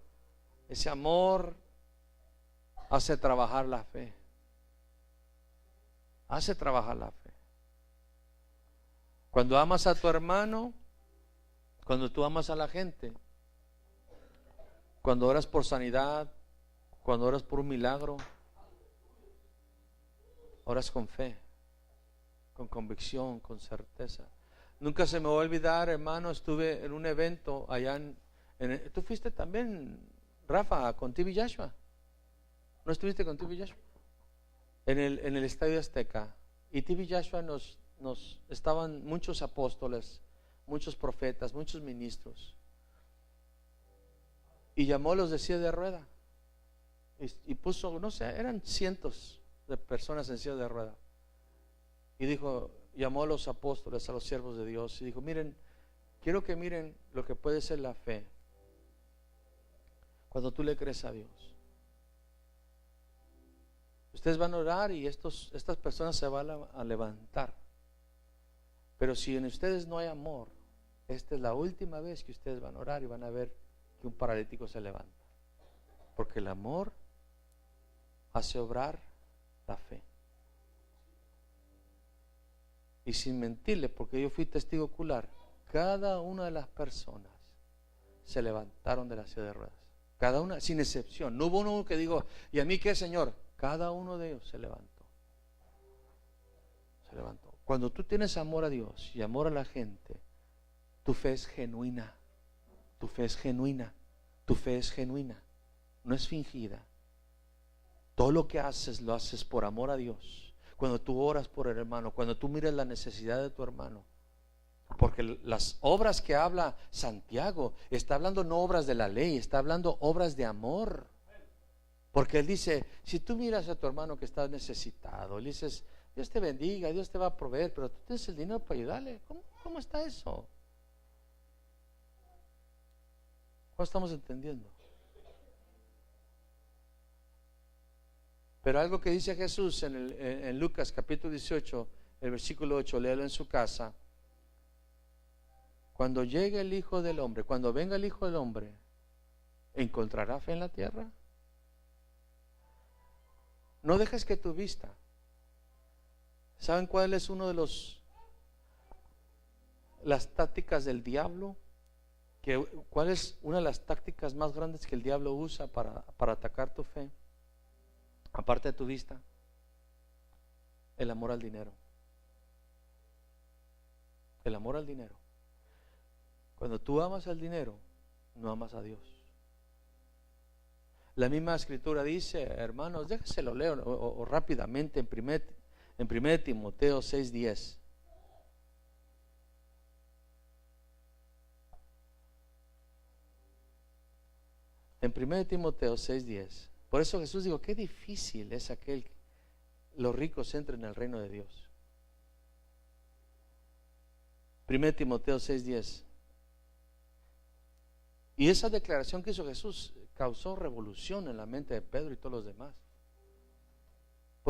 hace trabajar la fe. Hace trabajar la fe. Cuando amas a tu hermano, cuando tú amas a la gente, cuando oras por sanidad, cuando oras por un milagro, oras con fe, con convicción, con certeza. Nunca se me va a olvidar, hermano, estuve en un evento allá tú fuiste también, Rafa, con TV Joshua. ¿No estuviste con TV Joshua? En el Estadio Azteca. Y TV Joshua estaban muchos apóstoles, muchos profetas, muchos ministros. Y llamó a los de silla de rueda. Y puso, no sé, eran cientos de personas en silla de rueda. Y dijo, llamó a los apóstoles, a los siervos de Dios, y dijo, miren, quiero que miren lo que puede ser la fe cuando tú le crees a Dios. Ustedes van a orar y estas personas se van a levantar. Pero si en ustedes no hay amor, esta es la última vez que ustedes van a orar y van a ver que un paralítico se levanta. Porque el amor hace obrar la fe. Y sin mentirle, porque yo fui testigo ocular, cada una de las personas se levantaron de la silla de ruedas. Cada una, sin excepción. No hubo uno que dijo, ¿y a mí qué, Señor? Cada uno de ellos se levantó. Se levantó. Cuando tú tienes amor a Dios y amor a la gente, tu fe es genuina. Tu fe es genuina. Tu fe es genuina. No es fingida. Todo lo que haces, lo haces por amor a Dios. Cuando tú oras por el hermano, cuando tú miras la necesidad de tu hermano. Porque las obras que habla Santiago, está hablando no obras de la ley, está hablando obras de amor. Porque él dice, si tú miras a tu hermano que está necesitado, le dices, Dios te bendiga, Dios te va a proveer, pero tú tienes el dinero para ayudarle. ¿Cómo está eso? ¿Cómo estamos entendiendo? Pero algo que dice Jesús en Lucas capítulo 18, el versículo 8, léalo en su casa. Cuando llegue el Hijo del Hombre, cuando venga el Hijo del Hombre, ¿encontrará fe en la tierra? No dejes que tu vista. ¿Saben cuál es uno de las tácticas del diablo? ¿Cuál es una de las tácticas más grandes que el diablo usa para atacar tu fe? Aparte de tu vista, el amor al dinero. El amor al dinero. Cuando tú amas al dinero, no amas a Dios. La misma escritura dice, hermanos, déjeselo leo o rápidamente en 1 Timoteo 6:10. En 1 Timoteo 6:10. Por eso Jesús dijo, qué difícil es los ricos entren en el reino de Dios. 1 Timoteo 6:10. Y esa declaración que hizo Jesús causó revolución en la mente de Pedro y todos los demás.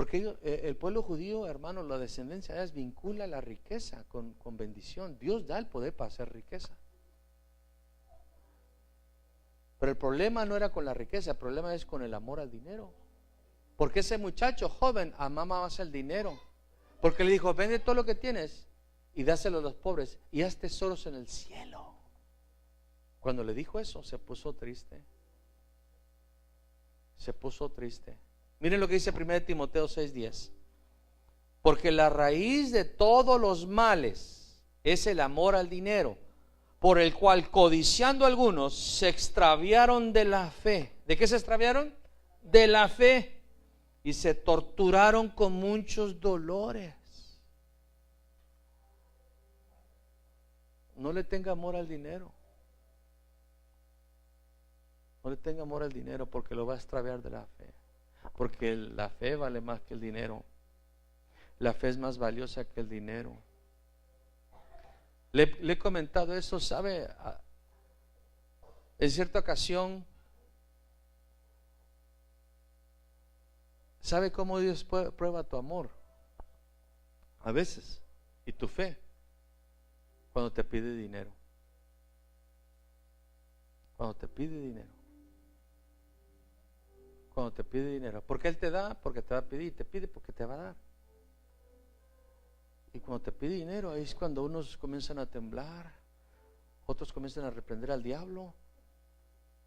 Porque el pueblo judío, hermano, la descendencia es vincula la riqueza con bendición. Dios da el poder para hacer riqueza. Pero el problema no era con la riqueza, el problema es con el amor al dinero. Porque ese muchacho joven amaba más el dinero. Porque le dijo, vende todo lo que tienes y dáselo a los pobres y haz tesoros en el cielo. Cuando le dijo eso, se puso triste. Se puso triste. Miren lo que dice 1 Timoteo 6:10. Porque la raíz de todos los males es el amor al dinero, por el cual codiciando algunos se extraviaron de la fe. ¿De qué se extraviaron? De la fe. Y se torturaron con muchos dolores. No le tenga amor al dinero. No le tenga amor al dinero, porque lo va a extraviar de la fe. Porque la fe vale más que el dinero. La fe es más valiosa que el dinero. Le he comentado eso, ¿sabe? En cierta ocasión, ¿sabe cómo Dios prueba tu amor? A veces, y tu fe, cuando te pide dinero. Cuando te pide dinero. Cuando te pide dinero. Porque Él te da, porque te va a pedir. Te pide porque te va a dar. Y cuando te pide dinero, ahí es cuando unos comienzan a temblar, otros comienzan a reprender al diablo,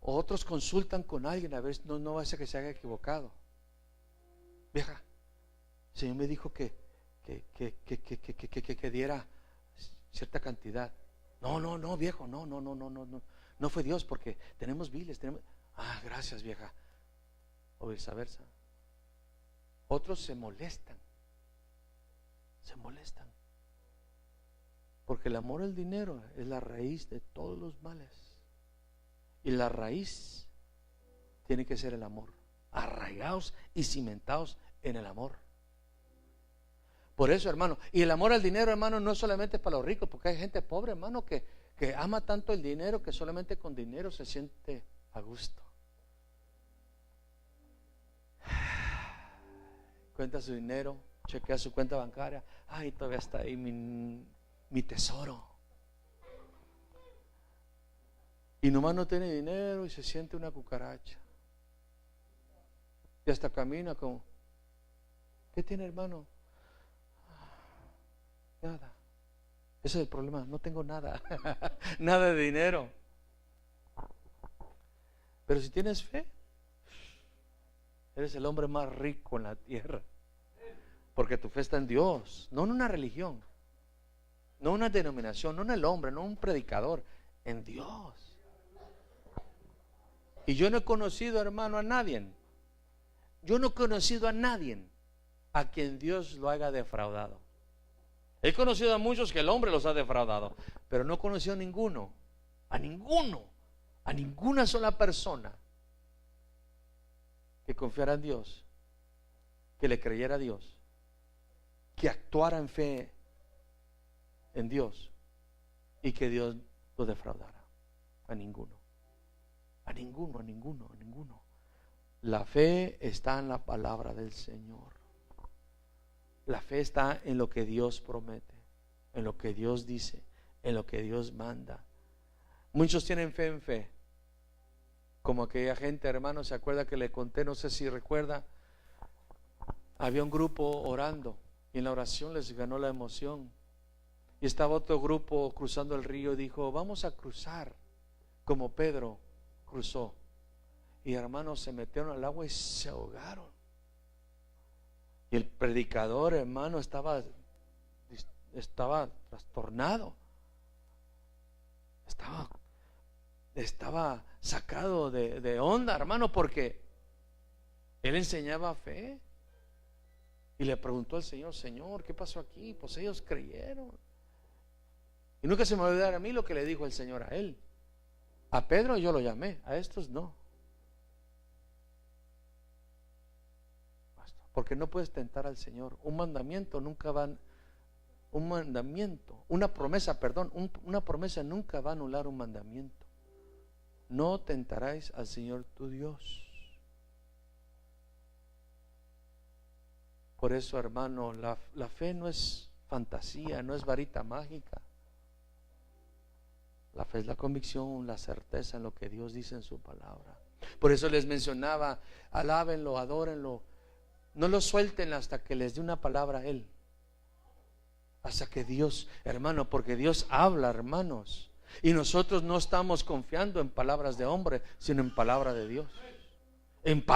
o otros consultan con alguien a ver, no va a ser que se haya equivocado. Vieja, el Señor me dijo que diera cierta cantidad. No, viejo, no fue Dios, porque tenemos biles, gracias, vieja. O viceversa. Otros se molestan. Porque el amor al dinero es la raíz de todos los males. Y la raíz tiene que ser el amor. Arraigados y cimentados en el amor. Por eso, hermano, y el amor al dinero, hermano, no es solamente para los ricos, porque hay gente pobre, hermano, que ama tanto el dinero que solamente con dinero se siente a gusto. Cuenta su dinero, chequea su cuenta bancaria. Ay, todavía está ahí mi tesoro. Y nomás no tiene dinero y se siente una cucaracha. Y hasta camina como, ¿qué tiene, hermano? Nada. Ese es el problema, no tengo nada. Nada de dinero. Pero si tienes fe, eres el hombre más rico en la tierra. Porque tu fe está en Dios, no en una religión, no en una denominación, no en el hombre, no en un predicador, en Dios. Y yo no he conocido, hermano, a nadie. Yo no he conocido a nadie a quien Dios lo haya defraudado. He conocido a muchos que el hombre los ha defraudado, pero no he conocido a ninguna sola persona que confiara en Dios, que le creyera a Dios, que actuara en fe en Dios y que Dios lo defraudara. A ninguno. La fe está en la palabra del Señor. La fe está en lo que Dios promete, en lo que Dios dice, en lo que Dios manda. Muchos tienen fe en fe. Como aquella gente, hermano, ¿se acuerda que le conté? No sé si recuerda. Había un grupo orando y en la oración les ganó la emoción. Y estaba otro grupo cruzando el río y dijo, vamos a cruzar como Pedro cruzó. Y hermanos, se metieron al agua y se ahogaron. Y el predicador, hermano, estaba trastornado. Estaba sacado de onda, hermano, porque él enseñaba fe. Y le preguntó al Señor, Señor, ¿qué pasó aquí? Pues ellos creyeron. Y nunca se me va a olvidar a mí lo que le dijo el Señor a él. A Pedro yo lo llamé, a estos no. Porque no puedes tentar al Señor. Una promesa nunca va a anular un mandamiento. No tentarás al Señor tu Dios. Por eso, hermano, la fe no es fantasía, no es varita mágica. La fe es la convicción, la certeza en lo que Dios dice en su palabra. Por eso les mencionaba, alábenlo, adórenlo, no lo suelten hasta que les dé una palabra a Él. Hasta que Dios, hermano, porque Dios habla, hermanos, y nosotros no estamos confiando en palabras de hombre, sino en palabra de Dios, en palabras